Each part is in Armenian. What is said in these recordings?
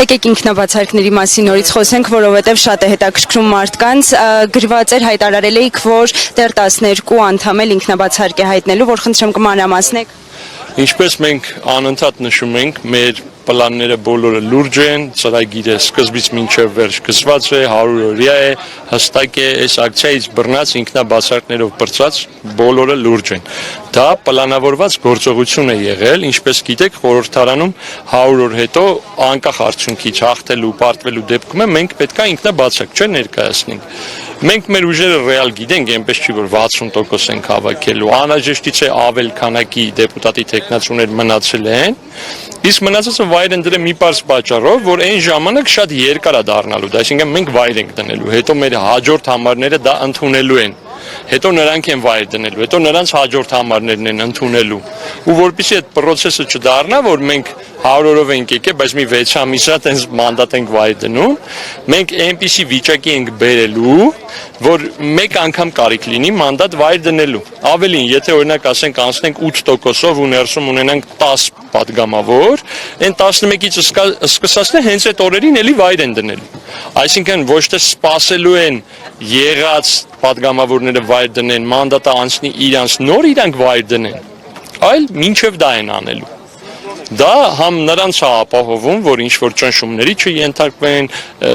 Եկեք ինքնաբացարկների մասին նորից խոսենք, որովհետև շատ է հետաքրքրում մարդկանց, գրված էր, հայտարարել էիք, որ դեռ 12 անդամ էլ ինքնաբացարկ է հայտնելու, որ խնդրեմ կմանրամասնեք։ Ինչպես մենք անընդհատ նշում ենք, մեր պլանները բոլորը լուրջ են, ծրագիրը սկզբից մինչև վերջ գծված է, 100-օրյա է, հստակ է, այս ակցիայից բռնած ինքնաբացարկներով բրծած բոլորը լուրջ են։ Դա պլանավորված գործողություն է եղել, ինչպես գիտեք, խորհրդարանում 100 օր հետո անկախ արդյունքից հաղթելու, պարտվելու դեպքում մենք պետք է ինքնաբացարկ ներկայացնենք։ Մենք մեր ուժերը ռեալ գիտենք, այնպես չի որ 60% ենք հավաքելու, անհրաժեշտից է ավել քանակի դեպուտատի թեկնածուներ մնացել են, իսկ մնացածը վայր են դրել մի պարզ պատճառով, որ այն ժամանակ շատ երկար է դառնալու, այսինքն մենք վայր ենք դնելու, հետո մեր հաջորդ համարները դա ընդունելու են, հետո նրանք են վայր դնելու, հետո նրանց հաջորդ համարներն են ընդունելու, ու որպեսզի այդ process-ը չդառնա, որ մենք 100 օրով ենք եկել, բայց մի 6 ամիսա տենց մանդատ ենք վայր դնում, մենք այնպիսի վիճակի ենք բերելու, որ մեկ անգամ կարիք լինի մանդատ վայր դնելու։ Ավելին, եթե օրինակ ասենք անցնենք 8%-ով ու ներսում ունենանք 10 պատգամավոր, այն 11-ից սկսածն է հենց այդ օրերին էլի վայր են դնելու։ Այսինքն ոչ թե սպասելու են եղած պատգամավորները վայր դնեն, մանդատը անցնի իրանց, նոր իրանք վայր դնեն, այլ մինչև դա են անելու։ Դա համ նրանց է ապահովում, որ ինչ-որ ճնշումների չենթարկվեն,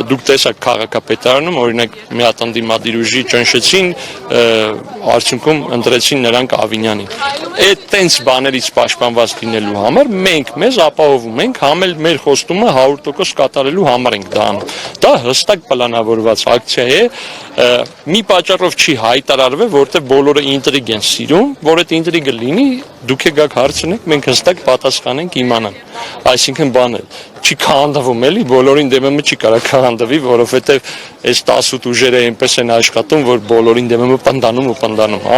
դուք տեսաք քաղաքապետարանում, օրինակ մի հատ ընդդիմադիր ուժի ճնշեցին, արդյունքում ընտրեցին նրանք Ավինյանին։ Այդ տենց բաներից պաշտպանված լինելու համար մենք մեզ ապահովում ենք, համ էլ մեր խոստումը 100% կատարելու համար ենք դա անում։ Դա հստակ պլանավորված ակցիա է, մի պատճառով չի հայտարարվել, որտեղ բոլորը ինտրիգ են սիրում, որ այդ ինտրիգը լինի, դուք եք հարցնեք, մենք հստակ պատասխանենք իմանան, այսինքն բանը չի քանդվում էլի, բոլորին դեմը չի կարող քանդվի, որովհետև այս 18 ուժերը այնպես են աշխատում, որ բոլորին դեմը պնդանում,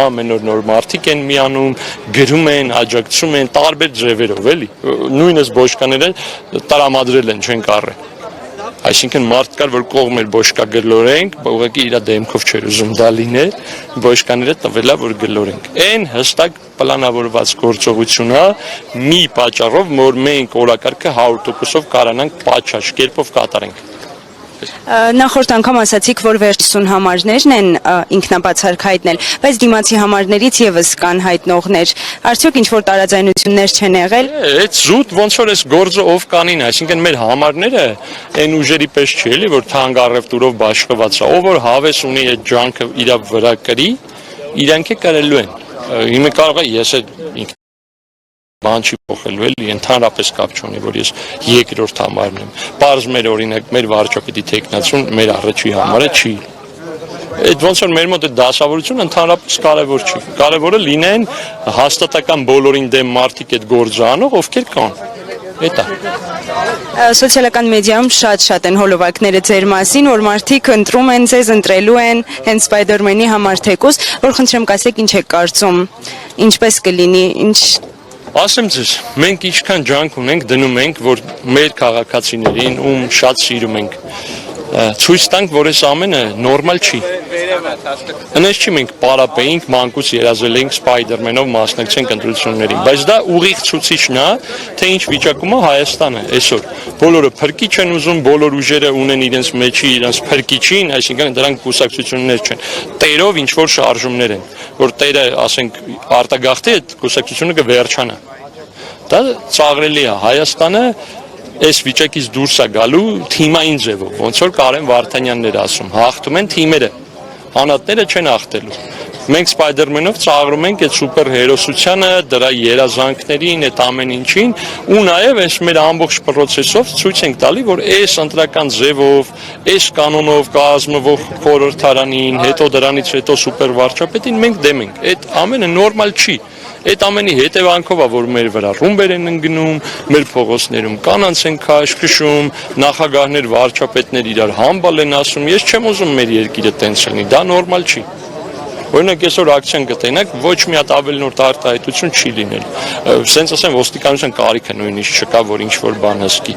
ամեն օր նոր մարդիկ են միանում, գրում են, աջակցում են, տարբեր ձևերով էլի, նույնիսկ բոշկաները տրամադրել են, չեն կարել։ Այսինքն մարդ կար, որ կողմեր բոշկա գլորենք, ուղղակի իր դեմքով չէր ուզում դա լինել, բոշկաները տվելա, որ գլորենք։ Այն հստակ պլանավորված գործողություն է, մի պատճառով, որ մենք օրակարգը 100%-ով կարողանանք պատշաճ կերպով կատարենք։ Նախորդ անգամ ասացիք, որ վերջին համարներն են ինքնաբացարկ հայտնել, բայց դիմացի համարներից եւս կան հայտնողներ։ Արդյոք ինչ-որ տարաձայնություններ չեն եղել։ Այդ զուտ ոնց որ այս գործը ով կանին, այսինքն մեր համարները այն ուժերի պես չի էլի, որ թանկ առևտուրով բաշխված է, ով որ հավես ունի այդ ջանքը իր վրա կրի, իրանք է կարելու են։ Հիմա կարող է ես այդ բան չի փոխելու էլի, ընդհանրապես կապ չունի, որ ես երկրորդ համարն եմ։ Պարզ մեր օրինակ, մեր վարչապետի թեկնածուն մեր առաջի համարը չի։ Այդ ոնց որ մեր մոտ է դասավորություն ընդհանրապես կարևոր չի։ Կարևորը լինեն հաստատական բոլորին դեմ մարդիկ այդ գործը անող, ովքեր կան։ Էդ է։ Սոցիալական մեդիայում շատ են հոլովակները ձեր մասին, որ մարդիկ ընտրում են ձեզ, ընտրելու են հենց Սպայդերմենի համար թեկուզ, որ խնդրեմ կասեք ինչ եք կարծում, ինչպես կլինի, ինչ Ասեմ ձեզ, մենք ինչքան ջանք ունենք, դնում ենք, որ մեր քաղաքացիներին, ում շատ սիրում ենք, ցույց տանք, որ այս ամենը նորմալ չի։ Այնպես չի մենք պարապեինք, մանկուց երազել ենք Սպայդերմենով մասնակցենք ընտրություններին, բայց դա ուղիղ ցուցիչն է, թե ինչ վիճակում է Հայաստանը այսօր։ Բոլորը փրկիչ են ուզում, բոլոր ուժերը ունեն իրենց մեջի իրենց փրկիչին, այսինքն դրանք կուսակցություններ չեն։ Տերով ինչ որ շարժումներ են, որ տերը, ասենք, արտագաղթի այդ կուսակցությունը կվերջանա։ Դա ծաղրելի է, Հայաստանը այս վիճակից դուրս է գալու թիմային ձևով, ոնց որ Կարեն Վարդանյանն էր ասում, հաղթում են թիմերը, անատները չեն հաղթելու։ Մենք Սպայդերմենով ծաղրում ենք այդ սուպեր հերոսությանը, դրա երազանքներին, այդ ամեն ինչին, ու նաև այս մեր ամբողջ process-ով ցույց ենք տալի, որ այս ընտրական ձևով, այս կանոնով կազմվող խորհրդարանին, հետո դրանից հետո սուպեր վարչապետին մենք դեմ ենք։ Այդ ամենը նորմալ չի։ Այդ ամենի հետևանքով է, որ մեր վրա ռումբեր են ընկնում, մեր փողոցներում կանանց են քաշքշում, նախագահներ, վարչապետներ իրար համբալ են ասում։ Ես չեմ ուզում մեր երկիրը տենց լինի, դա նորմալ չի։ Օրինակ այսօր ակցիան կտենակ, ոչ մի հատ ավելնորդ արտահայտություն չի լինել։ Սենց ասեմ, ոստիկանության կարիքը նույնիսկ չկա, որ ինչ-որ բան հսկի։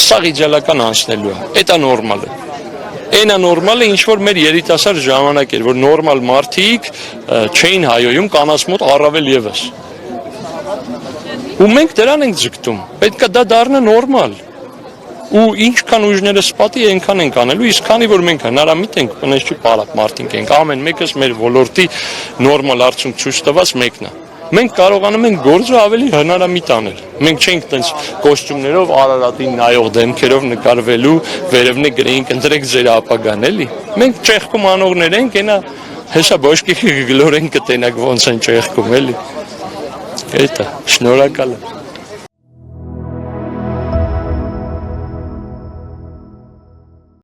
Սա իդեալական անցնելու է։ Դա նորմալ է։ Այնա նորմալ է, ինչ որ մեր երիտասարդ ժամանակ էր, որ նորմալ մարդիկ չէին հայոյում կանանց մոտ առավել եւս։ Ու մենք դրան ենք ձգտում։ Պետք է դա դառնա նորմալ։ ու ինչքան ուժները սպատի այնքան ենք անելու, իսկ քանի որ մենք հնարամիտ ենք, բնես չի պարապ մարդիկ ենք, ամեն մեկս մեր ոլորտի նորմալ արդյունք ցույց տված մեկն է։ Մենք կարողանում ենք գործը ավելի հնարամիտ անել։ Մենք չենք տենց կոստյումներով Արարատին նայող դեմքերով նկարվելու, վերևնե գրեինք ընտրեք ձեր ապագան, էլի։ Մենք ճեղքում անողներ ենք, այնա հեսա բոշկի գլորեն կտենակ ոնց են ճեղքում, էլի։ Էտա, շնորհակալ եմ։